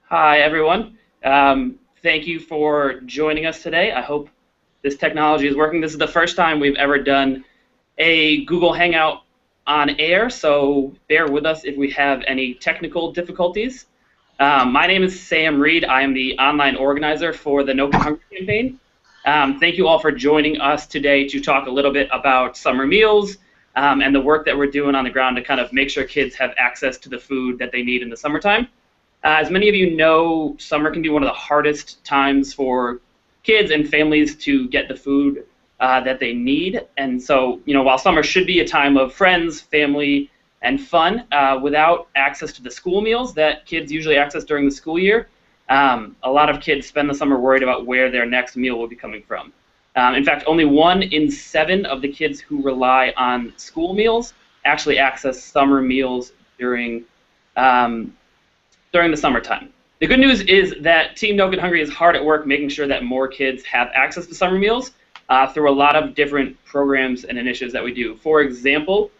Hi, everyone. Thank you for joining us today. I hope this technology is working. This is the first time we've ever done a Google Hangout on air, so bear with us if we have any technical difficulties. My name is Sam Reed. I am the online organizer for the No Kid Hungry campaign. Thank you all for joining us today to talk a little bit about summer meals and the work that we're doing on the ground to kind of make sure kids have access to the food that they need in the summertime. As many of you know, summer can be one of the hardest times for kids and families to get the food that they need. And so, while summer should be a time of friends, family, and fun, without access to the school meals that kids usually access during the school year, a lot of kids spend the summer worried about where their next meal will be coming from. In fact, only 1 in 7 of the kids who rely on school meals actually access summer meals um, during the summertime. The good news is that Team No Kid Hungry is hard at work making sure that more kids have access to summer meals through a lot of different programs and initiatives that we do. For example,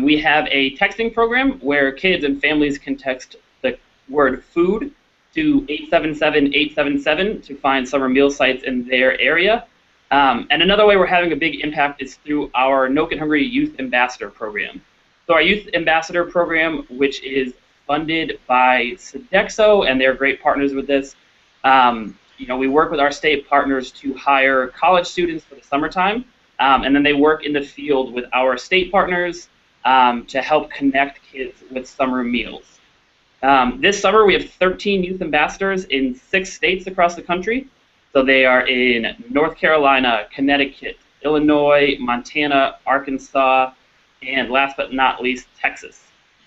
we have a texting program where kids and families can text the word food to 877-877 to find summer meal sites in their area. And another way we're having a big impact is through our No Kid Hungry Youth Ambassador program. So our Youth Ambassador program, which is funded by Sodexo, and they're great partners with this. We work with our state partners to hire college students for the summertime, and then they work in the field with our state partners to help connect kids with summer meals. This summer, we have 13 youth ambassadors in 6 states across the country. So they are in North Carolina, Connecticut, Illinois, Montana, Arkansas, and last but not least, Texas.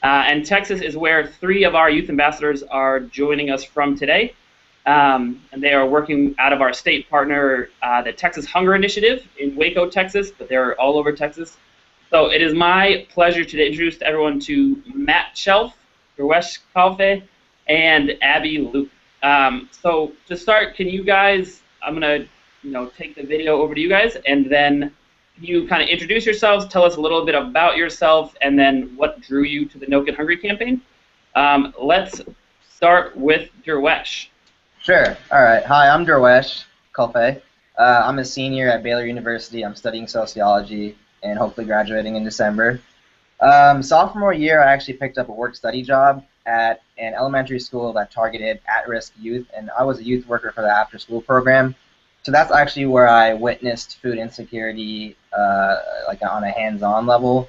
And Texas is where 3 of our youth ambassadors are joining us from today. And they are working out of our state partner, the Texas Hunger Initiative in Waco, Texas, but they're all over Texas. So it is my pleasure to introduce everyone to Matt Shelf, Durwesh Kalfe, and Abby Luke. So to start, can you guys, I'm going to take the video over to you guys, and then you kind of introduce yourselves, tell us a little bit about yourself, and then what drew you to the No Kid Hungry campaign. Let's start with Durwesh. Sure. All right. Hi, I'm Durwesh Kalfe. I'm a senior at Baylor University. I'm studying sociology and hopefully graduating in December. Sophomore year, I actually picked up a work-study job at an elementary school that targeted at-risk youth, and I was a youth worker for the after-school program. So that's actually where I witnessed food insecurity like on a hands-on level.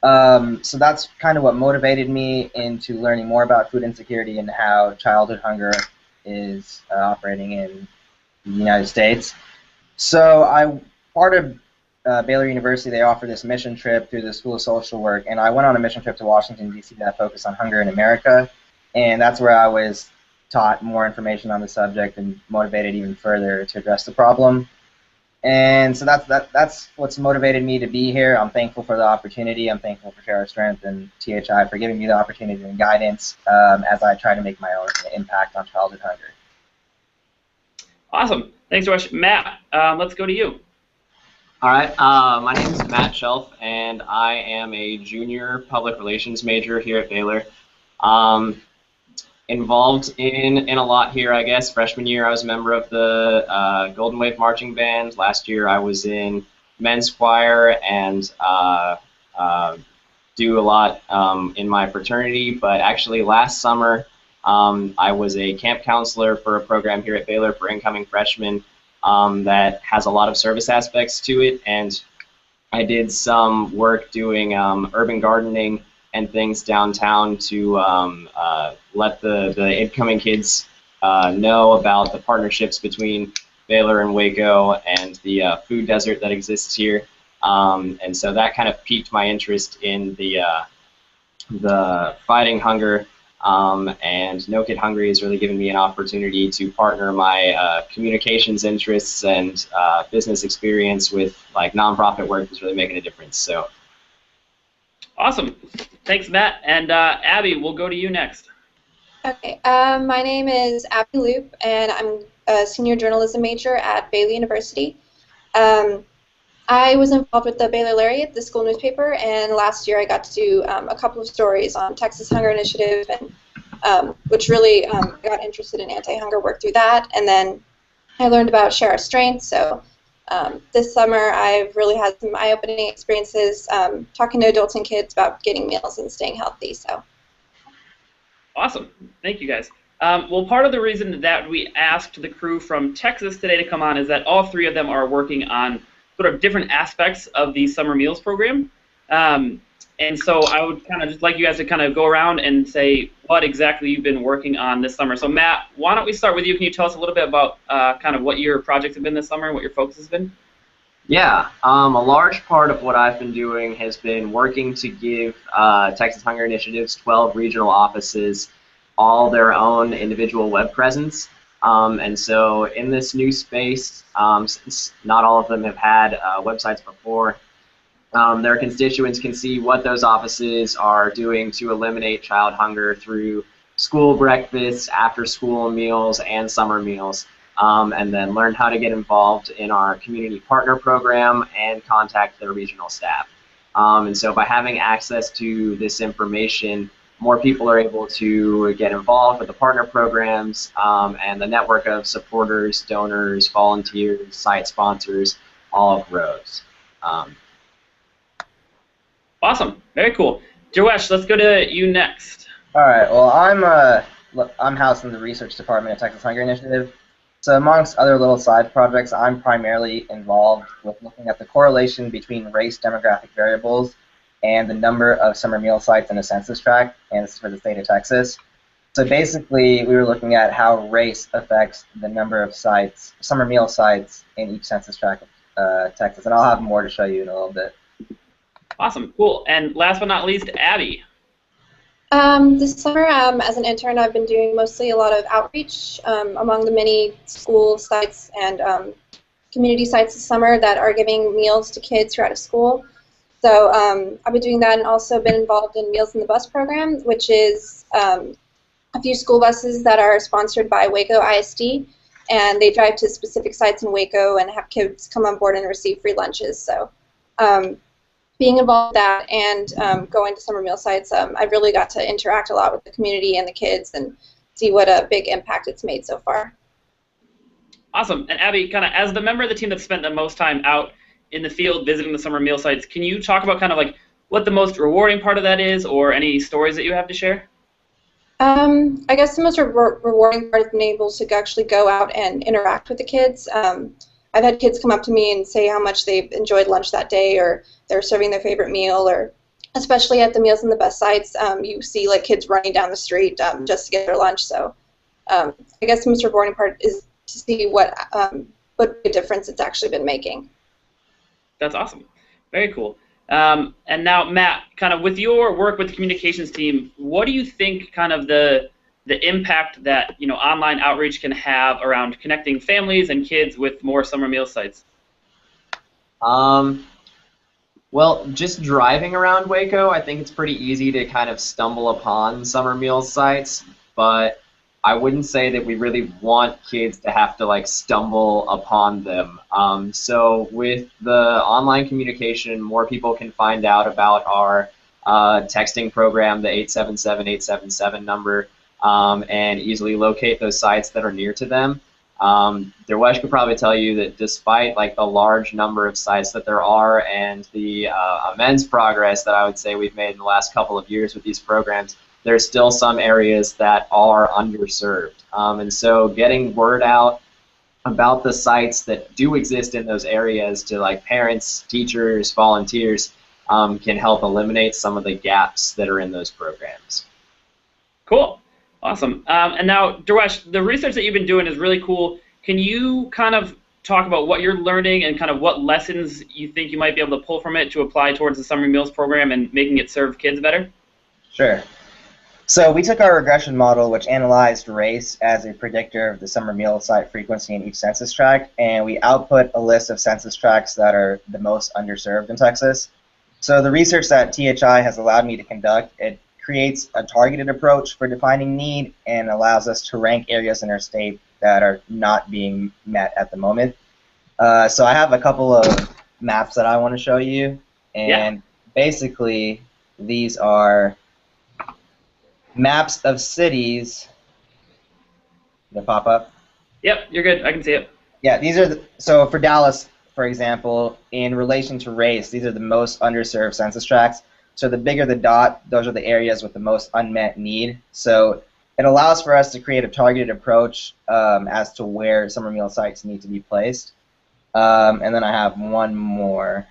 So that's kind of what motivated me into learning more about food insecurity and how childhood hunger is operating in the United States. So part of Baylor University, they offer this mission trip through the School of Social Work, and I went on a mission trip to Washington, D.C. that focused on hunger in America, and that's where I was taught more information on the subject and motivated even further to address the problem. And so that's what's motivated me to be here. I'm thankful for the opportunity. I'm thankful for Share Our Strength and THI for giving me the opportunity and guidance as I try to make my own impact on childhood hunger. Awesome. Thanks, Rush. Matt, let's go to you. All right. My name is Matt Shelf, and I am a junior public relations major here at Baylor. Involved in a lot here, I guess. Freshman year, I was a member of the Golden Wave Marching Band. Last year, I was in men's choir and do a lot in my fraternity. But actually, last summer, I was a camp counselor for a program here at Baylor for incoming freshmen that has a lot of service aspects to it. And I did some work doing urban gardening and things downtown to let the incoming kids know about the partnerships between Baylor and Waco and the food desert that exists here. And so that kind of piqued my interest in the fighting hunger. And No Kid Hungry has really given me an opportunity to partner my communications interests and business experience with like nonprofit work that's really making a difference. So. Awesome. Thanks, Matt. And Abby, we'll go to you next. Okay. My name is Abby Loop, and I'm a senior journalism major at Baylor University. I was involved with the Baylor Lariat, the school newspaper, and last year I got to do a couple of stories on Texas Hunger Initiative and which really got interested in anti-hunger work through that. And then I learned about Share Our Strength. So this summer I've really had some eye-opening experiences talking to adults and kids about getting meals and staying healthy. So. Awesome. Thank you, guys. Well, part of the reason that we asked the crew from Texas today to come on is that all three of them are working on sort of different aspects of the summer meals program. And so I would kind of just like you guys to kind of go around and say what exactly you've been working on this summer. So Matt, why don't we start with you? Can you tell us a little bit about kind of what your projects have been this summer and what your focus has been? Yeah, a large part of what I've been doing has been working to give Texas Hunger Initiative's 12 regional offices all their own individual web presence. And so in this new space, since not all of them have had websites before, their constituents can see what those offices are doing to eliminate child hunger through school breakfasts, after-school meals, and summer meals, and then learn how to get involved in our community partner program and contact their regional staff. And so by having access to this information, more people are able to get involved with the partner programs and the network of supporters, donors, volunteers, site sponsors all grows. Awesome. Very cool. Joesh, let's go to you next. All right. Well, I'm housed in the research department at Texas Hunger Initiative. So amongst other little side projects, I'm primarily involved with looking at the correlation between race demographic variables and the number of summer meal sites in a census tract, and this is for the state of Texas. So basically, we were looking at how race affects the number of sites, summer meal sites in each census tract of Texas, and I'll have more to show you in a little bit. Awesome, cool. And last but not least, Abby. This summer, as an intern, I've been doing mostly a lot of outreach among the many school sites and community sites this summer that are giving meals to kids who are out of school. So I've been doing that and also been involved in Meals in the Bus program, which is a few school buses that are sponsored by Waco ISD, and they drive to specific sites in Waco and have kids come on board and receive free lunches. So being involved in that and going to summer meal sites, I've really got to interact a lot with the community and the kids and see what a big impact it's made so far. Awesome. And Abby, kind of as the member of the team that spent the most time out in the field visiting the summer meal sites, can you talk about kind of like what the most rewarding part of that is, or any stories that you have to share? I guess the most rewarding part is being able to actually go out and interact with the kids. I've had kids come up to me and say how much they've enjoyed lunch that day, or they're serving their favorite meal, or especially at the Meals in the Bus sites, you see like kids running down the street just to get their lunch. So I guess the most rewarding part is to see what a difference it's actually been making. That's awesome. Very cool. And now, Matt, kind of with your work with the communications team, what do you think kind of the impact that online outreach can have around connecting families and kids with more summer meal sites? Well, just driving around Waco, I think it's pretty easy to kind of stumble upon summer meal sites, but I wouldn't say that we really want kids to have to like stumble upon them. So with the online communication, more people can find out about our texting program, the 877-877 number, and easily locate those sites that are near to them. Derwesh could probably tell you that despite like the large number of sites that there are and the immense progress that I would say we've made in the last couple of years with these programs, there's still some areas that are underserved. And so getting word out about the sites that do exist in those areas to like parents, teachers, volunteers can help eliminate some of the gaps that are in those programs. Cool. Awesome. And now, Derwesh, the research that you've been doing is really cool. Can you kind of talk about what you're learning and kind of what lessons you think you might be able to pull from it to apply towards the summer meals program and making it serve kids better? Sure. So we took our regression model, which analyzed race as a predictor of the summer meal site frequency in each census tract, and we output a list of census tracts that are the most underserved in Texas. So the research that THI has allowed me to conduct, it creates a targeted approach for defining need and allows us to rank areas in our state that are not being met at the moment. So I have a couple of maps that I want to show you, and basically these are maps of cities that pop up. Yep, you're good. I can see it. Yeah, these are so for Dallas, for example, in relation to race, these are the most underserved census tracts. So the bigger the dot, those are the areas with the most unmet need. So it allows for us to create a targeted approach as to where summer meal sites need to be placed. And then I have one more,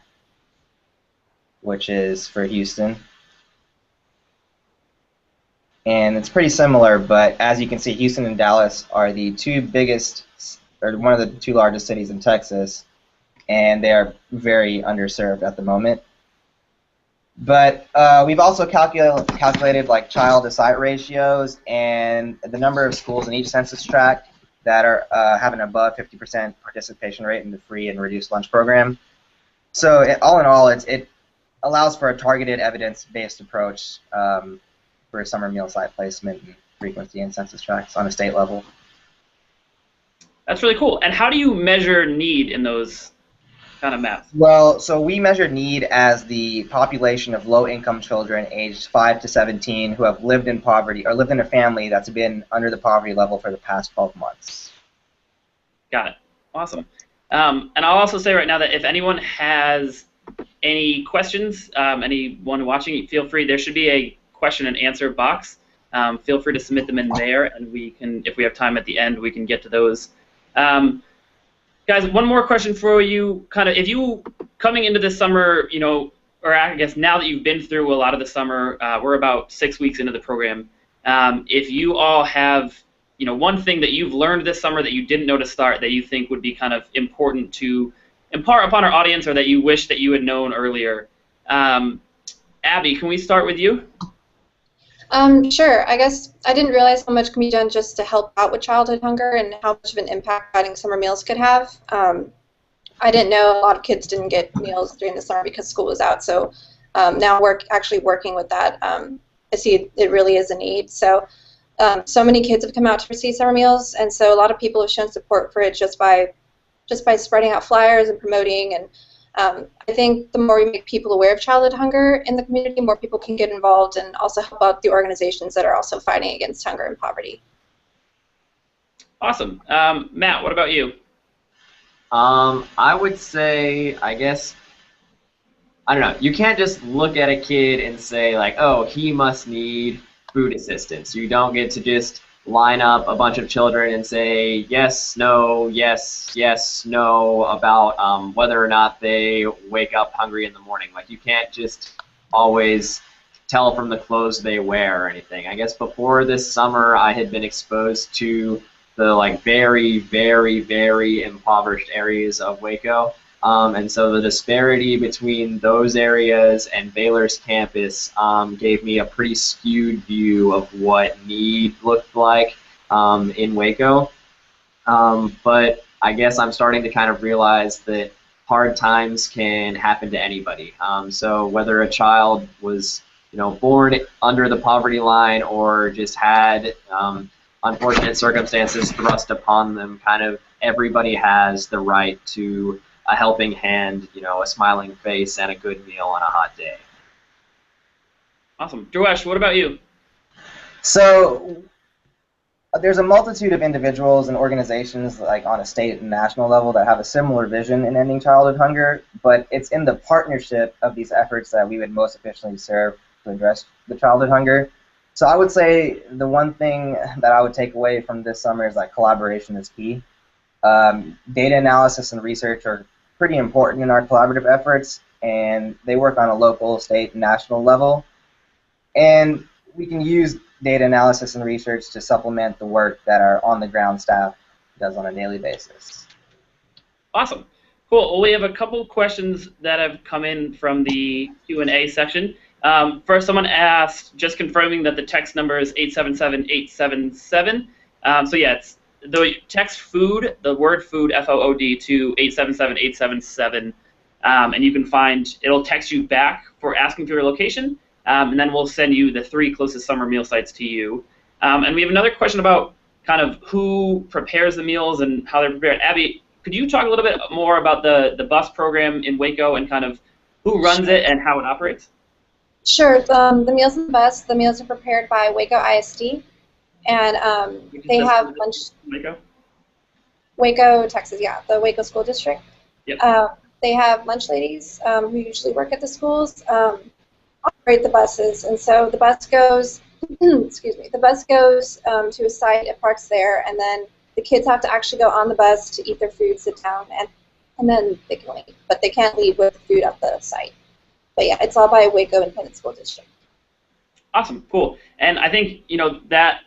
which is for Houston. And it's pretty similar, but as you can see, Houston and Dallas are the two biggest, or one of the two largest cities in Texas, and they are very underserved at the moment. But we've also calculated like child to site ratios and the number of schools in each census tract that are have an above 50% participation rate in the free and reduced lunch program. So all in all, it allows for a targeted evidence-based approach for summer meal site placement and frequency in census tracts on a state level. That's really cool. And how do you measure need in those kind of maps? Well, so we measure need as the population of low-income children aged 5 to 17 who have lived in poverty or lived in a family that's been under the poverty level for the past 12 months. Got it. Awesome. And I'll also say right now that if anyone has any questions, anyone watching, feel free. There should be a question and answer box. Feel free to submit them in there, and we can, if we have time at the end, we can get to those. Guys, one more question for you. Kind of, if you coming into this summer, you know, or I guess now that you've been through a lot of the summer, we're about 6 weeks into the program. If you all have, you know, one thing that you've learned this summer that you didn't know to start that you think would be kind of important to impart upon our audience, or that you wish that you had known earlier. Abby, can we start with you? Sure. I guess I didn't realize how much can be done just to help out with childhood hunger and how much of an impact providing summer meals could have. I didn't know a lot of kids didn't get meals during the summer because school was out. So now actually working with that, I see it really is a need. So so many kids have come out to receive summer meals, and so a lot of people have shown support for it just by spreading out flyers and promoting. And I think the more we make people aware of childhood hunger in the community, more people can get involved and also help out the organizations that are also fighting against hunger and poverty. Awesome. Matt, what about you? I would say, I guess, I don't know, you can't just look at a kid and say, like, oh, he must need food assistance. You don't get to just line up a bunch of children and say yes, no, yes, yes, no about whether or not they wake up hungry in the morning. Like, you can't just always tell from the clothes they wear or anything. I guess before this summer, I had been exposed to the like very, very, very impoverished areas of Waco. And so the disparity between those areas and Baylor's campus gave me a pretty skewed view of what need looked like in Waco. But I guess I'm starting to kind of realize that hard times can happen to anybody. So whether a child was, you know, born under the poverty line or just had unfortunate circumstances thrust upon them, kind of everybody has the right to a helping hand, you know, a smiling face, and a good meal on a hot day. Awesome. Drewesh, what about you? So there's a multitude of individuals and organizations like on a state and national level that have a similar vision in ending childhood hunger, but it's in the partnership of these efforts that we would most efficiently serve to address the childhood hunger. So I would say the one thing that I would take away from this summer is like collaboration is key. Data analysis and research are pretty important in our collaborative efforts, and they work on a local, state, and national level. And we can use data analysis and research to supplement the work that our on-the-ground staff does on a daily basis. Awesome. Cool. Well, we have a couple questions that have come in from the Q&A section. First, someone asked, just confirming that the text number is 877-877. So yeah, it's the text food, the word food, F-O-O-D, to 877-877, and you can find, it'll text you back for asking for your location, and then we'll send you the 3 closest summer meal sites to you. And we have another question about kind of who prepares the meals and how they're prepared. Abby, could you talk a little bit more about the bus program in Waco and kind of who runs it and how it operates? Sure. The meals on the bus, the meals are prepared by Waco ISD, and Which is they the have school lunch. Waco? Waco, Texas, yeah, the Waco School District. Yep. They have lunch ladies who usually work at the schools, operate the buses, and so the bus goes, excuse me, the bus goes to a site, it parks there, and then the kids have to actually go on the bus to eat their food, sit down, and then they can leave. But they can't leave with food at the site. But yeah, it's all by Waco Independent School District. Awesome, cool. And I think that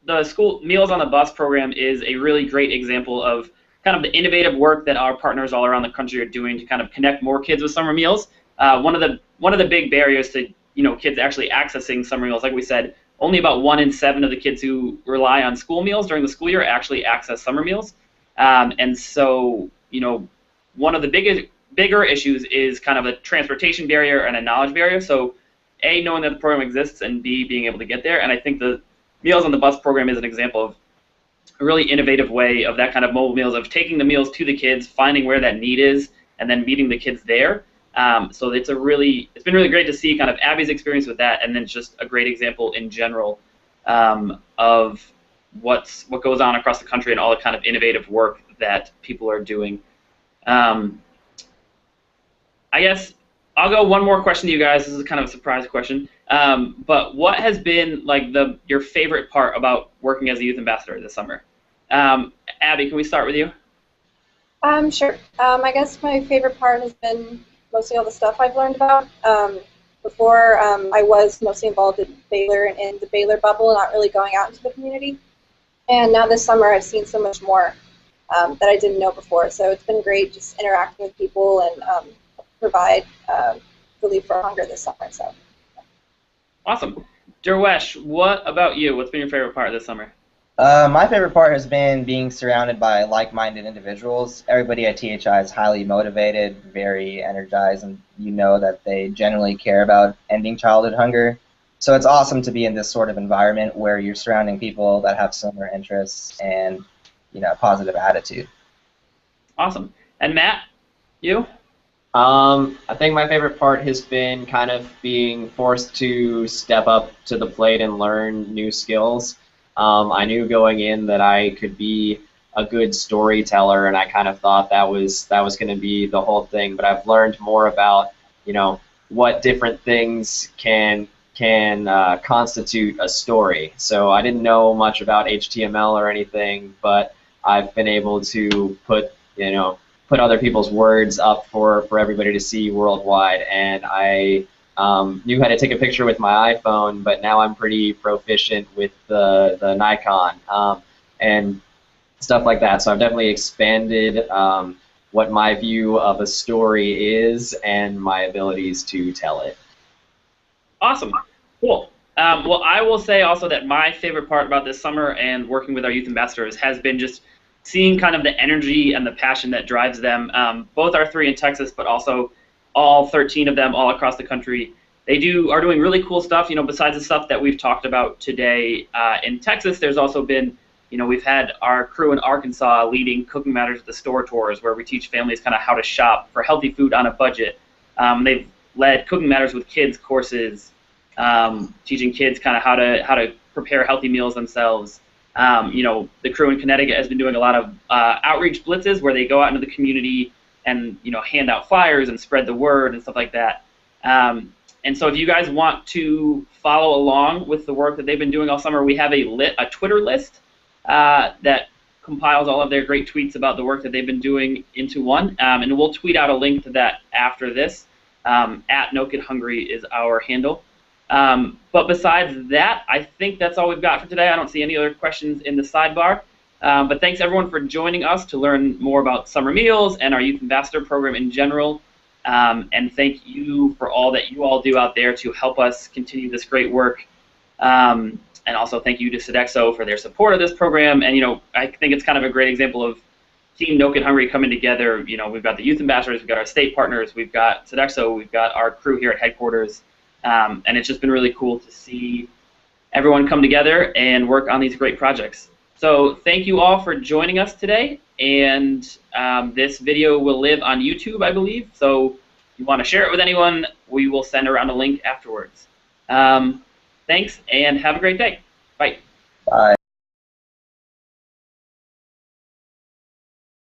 the school Meals on the Bus program is a really great example of kind of the innovative work that our partners all around the country are doing to kind of connect more kids with summer meals. One of the big barriers to kids actually accessing summer meals, like we said, only about 1 in 7 of the kids who rely on school meals during the school year actually access summer meals. And so one of the bigger issues is kind of a transportation barrier and a knowledge barrier. So A, knowing that the program exists, and B, being able to get there. And I think the Meals on the Bus program is an example of a really innovative way of that kind of mobile meals, of taking the meals to the kids, finding where that need is, and then meeting the kids there. So it's been really great to see kind of Abby's experience with that, and then just a great example in general of what goes on across the country and all the kind of innovative work that people are doing. I guess I'll go one more question to you guys. This is kind of a surprise question. But what has been like your favorite part about working as a youth ambassador this summer? Abby, can we start with you? Sure. I guess my favorite part has been mostly all the stuff I've learned about. Before, I was mostly involved in Baylor and in the Baylor bubble, not really going out into the community. And now this summer, I've seen so much more that I didn't know before. So it's been great just interacting with people and provide relief for hunger this summer. So. Awesome. Derwesh, what about you? What's been your favorite part of this summer? My favorite part has been being surrounded by like-minded individuals. Everybody at THI is highly motivated, very energized, and you know that they generally care about ending childhood hunger. So it's awesome to be in this sort of environment where you're surrounding people that have similar interests and a positive attitude. Awesome. And Matt, you? I think my favorite part has been kind of being forced to step up to the plate and learn new skills. I knew going in that I could be a good storyteller, and I kind of thought that was going to be the whole thing. But I've learned more about what different things can constitute a story. So I didn't know much about HTML or anything, but I've been able to put other people's words up for everybody to see worldwide, and I knew how to take a picture with my iPhone, but now I'm pretty proficient with the Nikon and stuff like that. So I've definitely expanded what my view of a story is and my abilities to tell it. Awesome. Cool. Well, I will say also that my favorite part about this summer and working with our youth ambassadors has been just seeing kind of the energy and the passion that drives them. Both our 3 in Texas, but also all 13 of them all across the country. They are doing really cool stuff. Besides the stuff that we've talked about today in Texas, there's also been, we've had our crew in Arkansas leading Cooking Matters at the Store tours, where we teach families kind of how to shop for healthy food on a budget. They've led Cooking Matters with Kids courses, teaching kids kind of how to prepare healthy meals themselves. The crew in Connecticut has been doing a lot of outreach blitzes where they go out into the community and hand out flyers and spread the word and stuff like that. And so if you guys want to follow along with the work that they've been doing all summer, we have a Twitter list that compiles all of their great tweets about the work that they've been doing into one. And we'll tweet out a link to that after this. At No Kid Hungry is our handle. But besides that, I think that's all we've got for today. I don't see any other questions in the sidebar. But thanks everyone for joining us to learn more about summer meals and our youth ambassador program in general. And thank you for all that you all do out there to help us continue this great work. And also thank you to Sodexo for their support of this program. And I think it's kind of a great example of Team No Kid Hungry coming together. We've got the youth ambassadors, we've got our state partners, we've got Sodexo, we've got our crew here at headquarters. And it's just been really cool to see everyone come together and work on these great projects. So thank you all for joining us today, and this video will live on YouTube, I believe. So if you want to share it with anyone, we will send around a link afterwards. Thanks, and have a great day. Bye. Bye.